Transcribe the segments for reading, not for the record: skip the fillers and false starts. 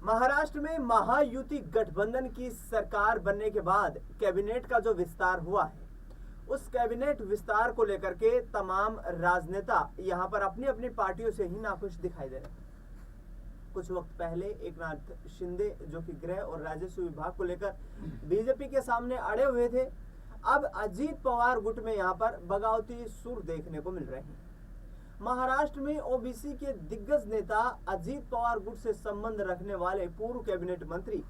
महाराष्ट्र में महायुति गठबंधन की सरकार बनने के बाद कैबिनेट का जो विस्तार हुआ है, उस कैबिनेट विस्तार को लेकर के तमाम राजनेता यहां पर अपनी अपनी पार्टियों से ही नाखुश दिखाई दे रहे हैं। कुछ वक्त पहले एकनाथ शिंदे जो कि गृह और राजस्व विभाग को लेकर बीजेपी के सामने अड़े हुए थे, अब अजीत पवार गुट में यहां पर बगावती सुर देखने को मिल रहे हैं। महाराष्ट्र में ओबीसी के दिग्गज नेता अजीत पवार गुट से संबंध रखने वाले पूर्व कैबिनेट मंत्री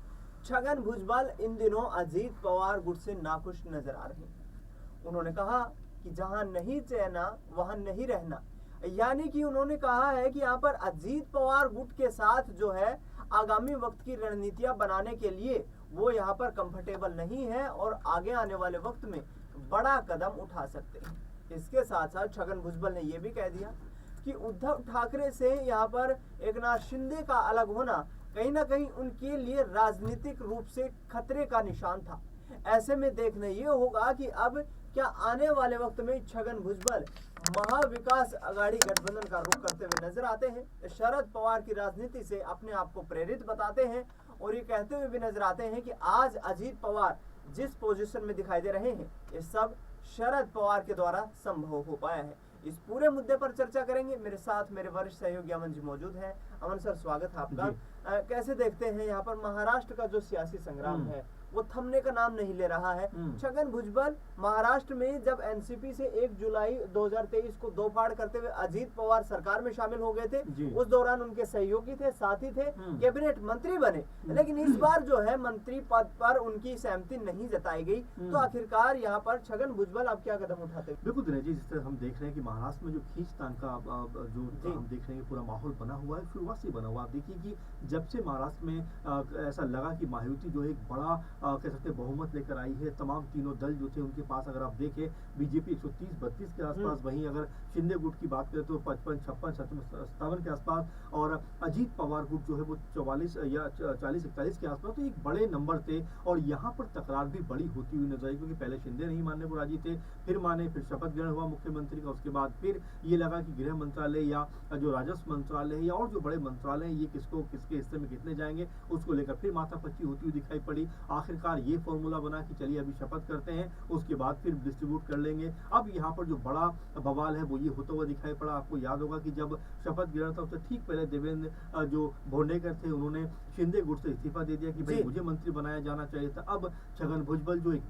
छगन भुजबल इन दिनों अजीत पवार गुट से नाखुश नजर आ रहे हैं। उन्होंने कहा कि जहां नहीं चैना वहां नहीं रहना, यानी कि उन्होंने कहा है कि यहाँ पर अजीत पवार गुट के साथ जो है आगामी वक्त की रणनीतियां बनाने के लिए वो यहाँ पर कंफर्टेबल नहीं है और आगे आने वाले वक्त में बड़ा कदम उठा सकते हैं। इसके साथ साथ छगन भुजबल ने यह भी कह दिया कि उद्धव ठाकरे से यहाँ पर एकनाथ शिंदे का अलग होना कहीं ना कहीं उनके लिए राजनीतिक रूप से खतरे का निशान था। ऐसे में देखना ये होगा कि अब क्या आने वाले वक्त में छगन भुजबल महाविकास अघाड़ी गठबंधन का रुख करते हुए नजर आते हैं, शरद पवार की राजनीति से अपने आप को प्रेरित बताते हैं और ये कहते हुए भी नजर आते हैं कि आज अजीत पवार जिस पोजीशन में दिखाई दे रहे हैं, ये सब शरद पवार के द्वारा संभव हो पाया है। इस पूरे मुद्दे पर चर्चा करेंगे। मेरे साथ मेरे वरिष्ठ सहयोगी अमन जी मौजूद हैं। अमन सर, स्वागत है आपका। कैसे देखते हैं यहाँ पर महाराष्ट्र का जो सियासी संग्राम है वो थमने का नाम नहीं ले रहा है। छगन भुजबल महाराष्ट्र में जब एनसीपी से 1 जुलाई 2023 को दो फाड़ करते हुए अजीत पवार सरकार में शामिल हो गए थे, उस दौरान उनके सहयोगी थे, साथी थे, कैबिनेट मंत्री बने, लेकिन इस बार जो है मंत्री पद पर उनकी सहमति नहीं जताई गई। तो आखिरकार यहाँ पर छगन भुजबल अब क्या कदम उठाते हैं? बिल्कुल दिनेश जी, जिस तरह हम देख रहे हैं कि महाराष्ट्र में जो खींचतान का जो हम देख रहे हैं पूरा माहौल बना हुआ है, शुरुआत से बना हुआ। आप देखिए कि जब से महाराष्ट्र में ऐसा लगा कि महायुति जो एक बड़ा कह सकते बहुमत लेकर आई है, तमाम तीनों दल जो थे उनके पास अगर आप देखें बीजेपी 130-32 के आसपास, वहीं अगर शिंदे गुट की बात करें तो 55, 56, 57 के आसपास, और अजीत पवार गुट जो है वो 44 या 40-41 के आसपास, तो एक बड़े नंबर थे। और यहाँ पर तकरार भी बड़ी होती हुई नजर आई, क्योंकि पहले शिंदे नहीं मानने को राजी थे, फिर माने, फिर शपथ ग्रहण हुआ मुख्यमंत्री का, उसके बाद फिर ये लगा कि गृह मंत्रालय या जो राजस्व मंत्रालय है या और जो बड़े मंत्रालय हैं ये किसके हिस्से में कितने जाएंगे, उसको लेकर फिर माथापच्ची होती हुई दिखाई पड़ी। आखिरकार ये फॉर्मूला बना कि चलिए अभी शपथ करते हैं, उसके बाद फिर डिस्ट्रीब्यूट कर लेंगे। अब यहाँ पर जो बड़ा बवाल है वो ये होता हुआ दिखाई पड़ा। आपको याद होगा कि जब शपथ ग्रहण था उससे ठीक पहले देवेंद्र जो भोंडेकर थे उन्होंने शिंदे गुट से इस्तीफा दे दिया कि भाई मुझे मंत्री बनाया जाना चाहिए था। अब छगन भुजबल जो एक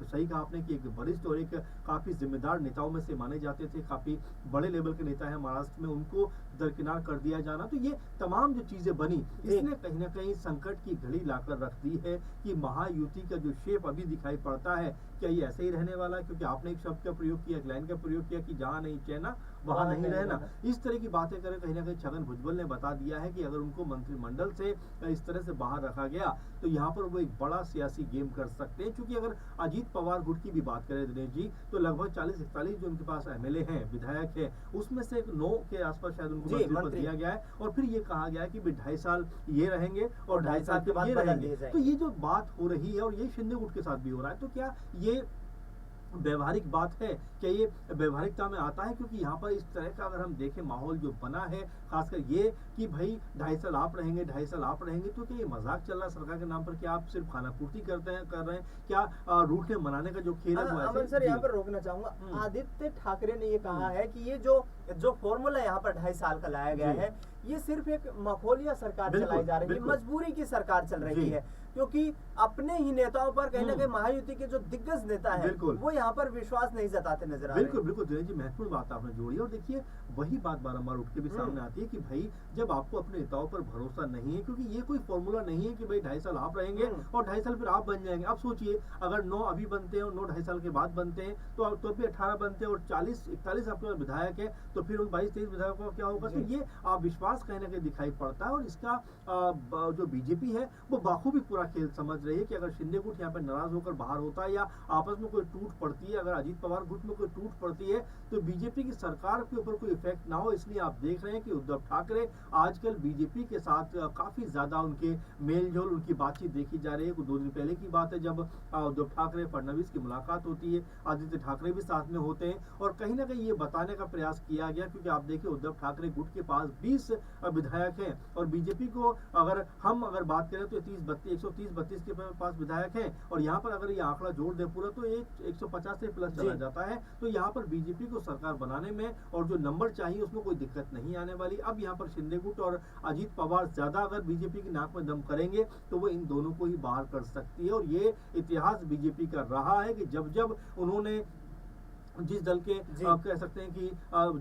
सही कहा आपने कि एक वरिष्ठ और एक काफी जिम्मेदार नेताओं में से माने जाते थे, काफी बड़े लेवल के नेता है महाराष्ट्र में, उनको दरकिनार कर दिया जाना, तो ये तमाम जो चीजें बनी इसने कहीं ना कहीं संकट की घड़ी लाकर रख दी है कि महायुति का जो शेप अभी दिखाई पड़ता है क्या ये ऐसे ही रहने वाला है। क्योंकि आपने एक शब्द का प्रयोग किया, एक लाइन का प्रयोग किया कि जहां नहीं चैना वहां नहीं रहना। इस तरह की बातें करें, कहीं ना कहीं छगन भुजबल ने बता दिया है कि अगर उनको मंत्रिमंडल से इस तरह से बाहर रखा गया तो यहाँ पर वो एक बड़ा सियासी गेम कर सकते हैं। क्योंकि अगर अजीत पवार गुट की भी बात करें दिनेश जी, तो लगभग 40-41 जो उनके पास एमएलए हैं, विधायक है, उसमें से 9 के आसपास शायद उनको मंत्री पद दिया गया है। और फिर ये कहा गया है कि 2.5 साल ये रहेंगे और 2.5 साल के बाद ये रहेंगे। तो ये जो बात हो रही है और ये शिंदे गुट के साथ भी हो रहा है, तो क्या ये व्यवहारिक बात है? क्या ये व्यवहारिकता में आता है? क्योंकि यहाँ पर इस तरह का अगर हम देखें माहौल जो बना है, खासकर ये कि भाई 2.5 साल आप रहेंगे, 2.5 साल आप रहेंगे, तो क्या ये मजाक चल रहा है सरकार के नाम पर? क्या आप सिर्फ खाना पूर्ति कर रहे हैं? क्या रूठने मनाने का जो खेल है वो ऐसे? सर यहाँ पर रोकना चाहूंगा, आदित्य ठाकरे ने ये कहा है कि ये जो फॉर्मूला यहाँ पर 2.5 साल का लाया गया है, ये सिर्फ एक मखौलिया सरकार चलाई जा रही है, मजबूरी की सरकार चल रही है, क्योंकि अपने ही नेताओं पर कहीं ना कहीं महायुति के जो दिग्गज नेता है वो यहाँ पर विश्वास नहीं जताते नजर आ रहे हैं। बिल्कुल दिनेश जी, महत्वपूर्ण बात आपने जोड़ी। और देखिए वही बात बारंबार उठ के भी सामने आती है कि भाई जब आपको अपने नेताओं पर भरोसा नहीं है, क्योंकि ये कोई फॉर्मूला नहीं है कि भाई 2.5 साल आप रहेंगे और 2.5 साल फिर आप बन जाएंगे। आप सोचिए अगर 9 अभी बनते हैं और 9 2.5 साल के बाद बनते हैं तो भी 18 बनते हैं और 40-41 आपके पास विधायक है, तो फिर उन 22-23 विधायकों का क्या होगा? तो ये विश्वास कहीं ना कहीं दिखाई पड़ता है। और इसका जो बीजेपी है वो बाखूबी पूरा खेल समझ रही है कि अगर शिंदे गुट यहाँ पे नाराज होकर बाहर होता है या आपस में कोई टूट पड़ती है, अगर अजीत पवार गुट में कोई टूट पड़ती है, तो बीजेपी की सरकार के ऊपर कोई इफेक्ट ना हो। इसलिए आप देख रहे हैं कि उद्धव ठाकरे आजकल बीजेपी के साथ काफी ज्यादा उनके मेलजोल, उनकी बातचीत देखी जा रही है। 2 दिन पहले की बात है जब उद्धव ठाकरे फडणवीस की मुलाकात होती है, आदित्य ठाकरे भी साथ में होते हैं और कहीं ना कहीं ये बताने का प्रयास किया गया, क्योंकि आप देखिए उद्धव ठाकरे गुट के पास 20 विधायक हैं और बीजेपी को अगर हम बात करें तो 130-32 के पास विधायक हैं और यहाँ पर अगर ये आंकड़ा जोड़ दे पूरा तो 150 से प्लस चला जाता है। तो यहाँ पर बीजेपी को सरकार बनाने में और जो नंबर चाहिए उसमें कोई दिक्कत नहीं आने वाली। अब यहाँ पर शिंदे गुट और अजीत पवार ज्यादा अगर बीजेपी की नाक में दम करेंगे तो वो इन दोनों को ही बाहर कर सकती है और ये इतिहास बीजेपी का रहा है कि जब जब उन्होंने जिस दल के कह सकते हैं कि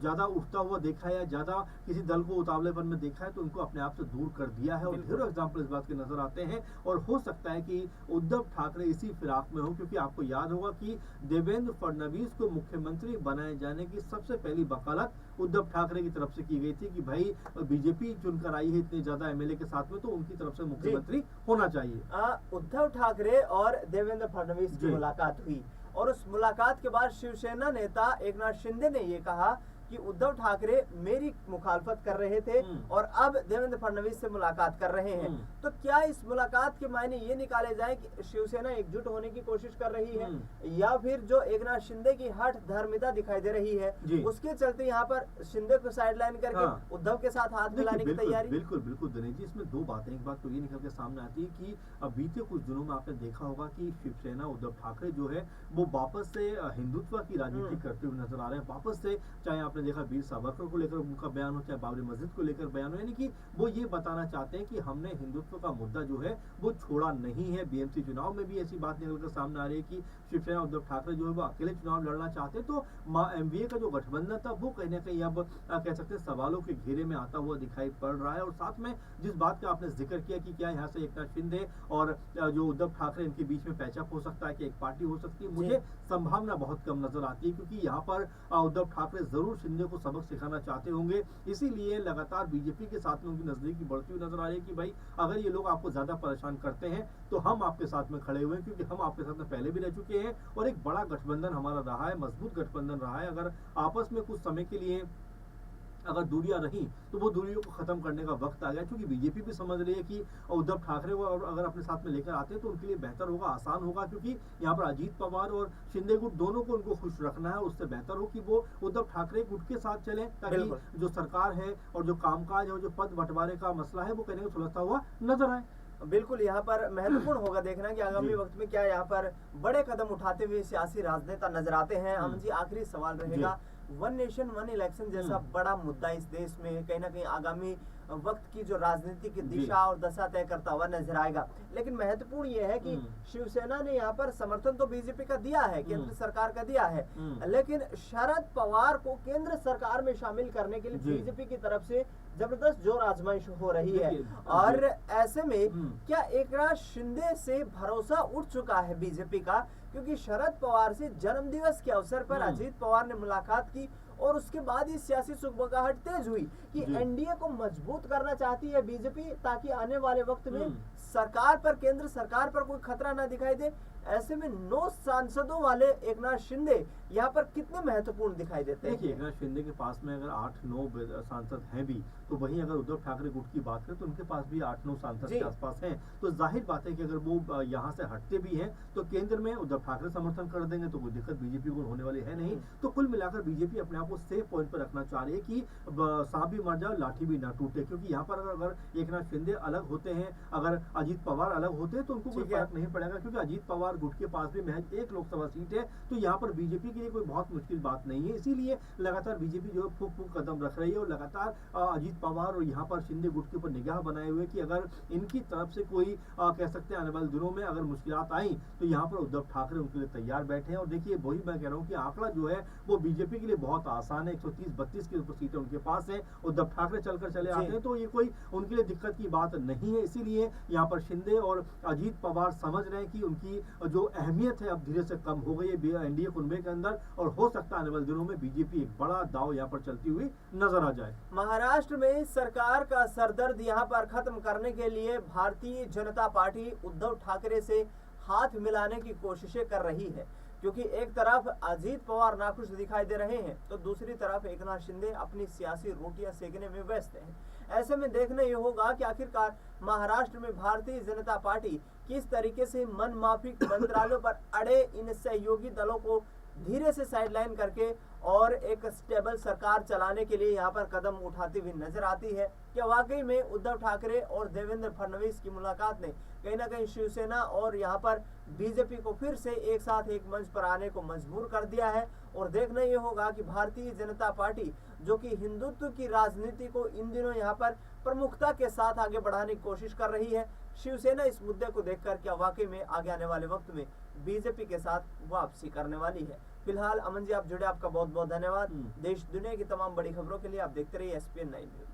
ज्यादा उठता हुआ देखा है या ज्यादा किसी दल को उतावलेपन में देखा है तो उनको अपने आप से दूर कर दिया है और ढेरों एग्जाम्पल इस बात के नजर आते हैं। और हो सकता है कि उद्धव ठाकरे इसी फिराक में हो, क्योंकि आपको याद होगा कि देवेंद्र फडणवीस को मुख्यमंत्री बनाए जाने की सबसे पहली वकालत उद्धव ठाकरे की तरफ से की गई थी कि भाई बीजेपी चुनकर आई है इतने ज्यादा एमएलए के साथ में तो उनकी तरफ से मुख्यमंत्री होना चाहिए। उद्धव ठाकरे और देवेंद्र फडणवीस की मुलाकात हुई और उस मुलाकात के बाद शिवसेना नेता एकनाथ शिंदे ने ये कहा कि उद्धव ठाकरे मेरी मुखालफत कर रहे थे और अब देवेंद्र फडणवीस से मुलाकात कर रहे हैं। तो क्या इस मुलाकात के मायने ये निकाले जाए कि शिवसेना एकजुट होने की कोशिश कर रही है या फिर जो एकनाथ शिंदे की हठ धर्मिता दिखाई दे रही है उसके चलते यहाँ पर शिंदे को साइडलाइन करके उद्धव के साथ हाथ मिलाने की तैयारी? बिल्कुल बिल्कुल दिनेश जी, इसमें दो बातें। एक बात तो ये निकल के सामने आती है कि अब बीते कुछ दिनों में आपने देखा होगा कि शिवसेना उद्धव ठाकरे जो है वो वापस से हिंदुत्व की राजनीति करते हुए नजर आ रहे हैं। वापस से चाहे आपने देखा वीर सावरकर को लेकर उनका बयान हो चाहे बाबरी मस्जिद को लेकर बयान हो, यानी कि वो ये बताना चाहते हैं कि हमने हिंदुत्व का मुद्दा जो है वो छोड़ा नहीं है। बीएमसी चुनाव में भी ऐसी बात निकलकर सामने आ रही है कि शिवसेना उद्धव ठाकरे जो है वो अकेले चुनाव लड़ना चाहते हैं। तो एमवीए का जो गठबंधन था वो कहीं ना कहीं अब कह सकते हैं सवालों के घेरे में आता हुआ दिखाई पड़ रहा है। और साथ में जिस बात का आपने जिक्र किया कि क्या यहाँ से एकनाथ शिंदे और जो उद्धव ठाकरे इनके बीच में पैचअप हो सकता है कि एक पार्टी हो सकती है, मुझे संभावना बहुत कम नजर आती है क्योंकि यहाँ पर उद्धव ठाकरे जरूर शिंदे को सबक सिखाना चाहते होंगे। इसीलिए लगातार बीजेपी के साथ में उनकी नजदीकी बढ़ती हुई नजर आ रही है कि भाई अगर ये लोग आपको ज्यादा परेशान करते हैं तो हम आपके साथ में खड़े हुए हैं, क्योंकि हम आपके साथ में पहले भी रह चुके हैं और एक बड़ा गठबंधन हमारा रहा है, मजबूत गठबंधन रहा है। अगर आपस में कुछ समय के लिए अगर दूरियां रही तो वो दूरियों को खत्म करने का वक्त आ गया, क्योंकि बीजेपी भी समझ रही है कि उद्धव ठाकरे को अगर अपने साथ में लेकर आते हैं तो उनके लिए बेहतर होगा, आसान होगा, क्योंकि यहाँ पर अजीत पवार और शिंदे गुट दोनों को उनको खुश रखना है। उससे बेहतर हो कि वो उद्धव ठाकरे गुट के साथ चले ताकि जो सरकार है और जो कामकाज है और जो पद बंटवारे का मसला है वो कहने को सुलझता हुआ नजर आए। बिल्कुल, यहाँ पर महत्वपूर्ण होगा देखना कि आगामी वक्त में क्या यहाँ पर बड़े कदम उठाते हुए सियासी राजनेता नजर आते हैं। हम जी आखिरी सवाल रहेगा, वन नेशन वन इलेक्शन जैसा बड़ा मुद्दा इस देश में कहीं ना कहीं आगामी वक्त की जो राजनीति की दिशा और दशा तय करता हुआ नजर आएगा। लेकिन महत्वपूर्ण यह है कि शिवसेना ने यहाँ पर समर्थन तो बीजेपी का दिया है, केंद्र सरकार का दिया है, लेकिन शरद पवार को केंद्र सरकार में शामिल करने के लिए बीजेपी की तरफ से जबरदस्त जोर आजमाइश हो रही है। और ऐसे में क्या एकनाथ शिंदे से भरोसा उठ चुका है बीजेपी का, क्योंकि शरद पवार से जन्मदिवस के अवसर पर अजीत पवार ने मुलाकात की और उसके बाद ही सियासी सुगबगाहट तेज हुई कि एनडीए को मजबूत करना चाहती है बीजेपी ताकि आने वाले वक्त में सरकार पर, केंद्र सरकार पर कोई खतरा ना दिखाई दे। ऐसे में 9 सांसदों वाले एकनाथ शिंदे यहाँ पर कितने महत्वपूर्ण दिखाई देते हैं? देखिए, एकनाथ शिंदे के पास में अगर 8-9 सांसद हैं भी, तो वहीं अगर उद्धव ठाकरे गुट की बात करें तो उनके पास भी 8-9 सांसद के आसपास हैं। तो जाहिर बात है कि अगर वो यहाँ से हटते भी हैं तो केंद्र में उद्धव ठाकरे समर्थन कर देंगे तो कोई दिक्कत बीजेपी को होने वाली है नहीं। तो कुल मिलाकर बीजेपी अपने आप को सेफ पॉइंट पर रखना चाह रही है कि सांप भी मर जाए लाठी भी ना टूटे, क्योंकि यहाँ पर अगर एकनाथ शिंदे अलग होते हैं, अगर अजीत पवार अलग होते हैं तो उनको कोई फर्क नहीं पड़ेगा, क्योंकि अजीत पवार गुट के पास भी महज 1 लोकसभा सीट है। तो यहाँ पर बीजेपी के लिए कोई बहुत मुश्किल बात नहीं है। इसीलिए लगातार बीजेपी जो है फूक कदम रख रही है और लगातार अजीत पवार और यहाँ पर शिंदे गुट के ऊपर निगाह बनाए हुए कि अगर इनकी तरफ से कोई कह सकते हैं आने वाले दिनों में अगर मुश्किलात आई तो यहाँ पर उद्धव ठाकरे उनके लिए तैयार बैठे हैं। और देखिए, वही मैं कह रहा हूँ कि आंकड़ा जो है वो बीजेपी के लिए बहुत आसान है, 130-32 के ऊपर सीटें उनके पास है, उद्धव ठाकरे चलकर चले आते हैं तो ये कोई उनके लिए दिक्कत की बात नहीं है। इसीलिए यहाँ पर शिंदे और अजीत पवार समझ रहे हैं कि उनकी जो अहमियत है अब धीरे से कम हो गई है एनडीए कुनबे के अंदर, और हो सकता है आने वाले दिनों में बीजेपी एक बड़ा दाव यहाँ पर चलती हुई नजर आ जाए। महाराष्ट्र में सरकार का सरदर्द यहाँ पर खत्म करने के लिए भारतीय जनता पार्टी उद्धव ठाकरे से हाथ मिलाने की कोशिशें कर रही है, क्योंकि एक तरफ अजीत पवार नाखुश दिखाई दे रहे हैं तो दूसरी तरफ एकनाथ शिंदे अपनी सियासी रोटियां सेकने में व्यस्त हैं। ऐसे में देखना ये होगा कि आखिरकार महाराष्ट्र में भारतीय जनता पार्टी किस तरीके से मनमाफिक मंत्रालयों पर अड़े इन सहयोगी दलों को धीरे से साइडलाइन करके और एक स्टेबल सरकार चलाने के लिए यहाँ पर कदम उठाती हुई नजर आती है। क्या वाकई में उद्धव ठाकरे और देवेंद्र फडणवीस की मुलाकात ने कहीं ना कहीं शिवसेना और यहाँ पर बीजेपी को फिर से एक साथ एक मंच पर आने को मजबूर कर दिया है? और देखना ये होगा कि भारतीय जनता पार्टी जो कि हिंदुत्व की राजनीति को इन दिनों यहाँ पर प्रमुखता के साथ आगे बढ़ाने की कोशिश कर रही है, शिवसेना इस मुद्दे को देखकर क्या वाकई में आगे आने वाले वक्त में बीजेपी के साथ वापसी करने वाली है? फिलहाल अमन जी आप जुड़े, आपका बहुत बहुत धन्यवाद। देश दुनिया की तमाम बड़ी खबरों के लिए आप देखते रहिए SPN 9 न्यूज।